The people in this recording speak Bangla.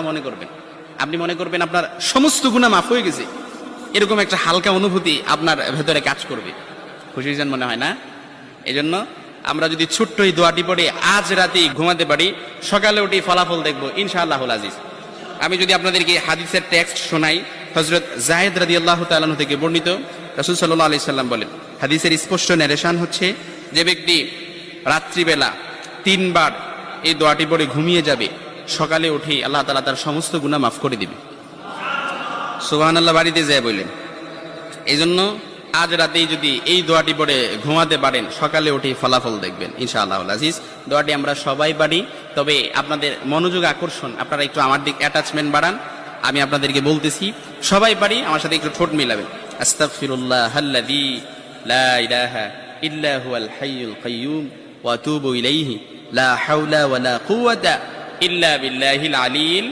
মনে করবেন, আপনি মনে করবেন আপনার সমস্ত গুনাহ মাফ হয়ে গেছে, এরকম একটা হালকা অনুভূতি আপনার ভেতরে কাজ করবে। খুশি হয়েছেন মনে হয় না? এই জন্য আমরা যদি ছোট্ট এই দোয়াটি পড়ে আজ রাতে ঘুমাতে পারি, সকালে উঠে ফলাফল দেখবো ইনশাআল্লাহুল আজিজ। আমি যদি আপনাদেরকে হাদিসের টেক্সট শোনাই, হযরত যায়েদ রাদিয়াল্লাহু তাআলা আনহু থেকে বর্ণিত, রাসূল সাল্লাল্লাহু আলাইহি সাল্লাম বলেন, হাদিসের স্পষ্ট ন্যারেশন হচ্ছে, যে ব্যক্তি রাত্রিবেলা 3 বার এই দোয়াটি পড়ে ঘুমিয়ে যাবে, সকালে উঠে আল্লাহ তাআলা তার সমস্ত গুনাহ মাফ করে দিবে। সুবহানাল্লাহ বাড়িতে যায় বললেন। এই জন্য আজ রাতেই যদি এই দোয়াটি পড়ে ঘুমাতে পারেন, সকালে উঠে ফলাফল দেখবেন ইনশাআল্লাহুল আজিজ। দোয়াটি আমরা সবাই পারি, তবে আপনাদের মনোযোগ আকর্ষণ, আপনারা একটু আমার দিক অ্যাটাচমেন্ট বাড়ান। আমি আপনাদেরকে বলতেছি, সবাই পারি, আমার সাথে একটু ঠোঁট মিলাবেন। আস্তাগফিরুল্লাহাল্লাযী লা ইলাহা ইল্লা হুয়াল হাইয়ুল কাইয়্যুম ওয়া আতুবু ইলাইহি লা হাওলা ওয়ালা কুওয়াতা ইল্লা বিল্লাহিল আলিয়্যিল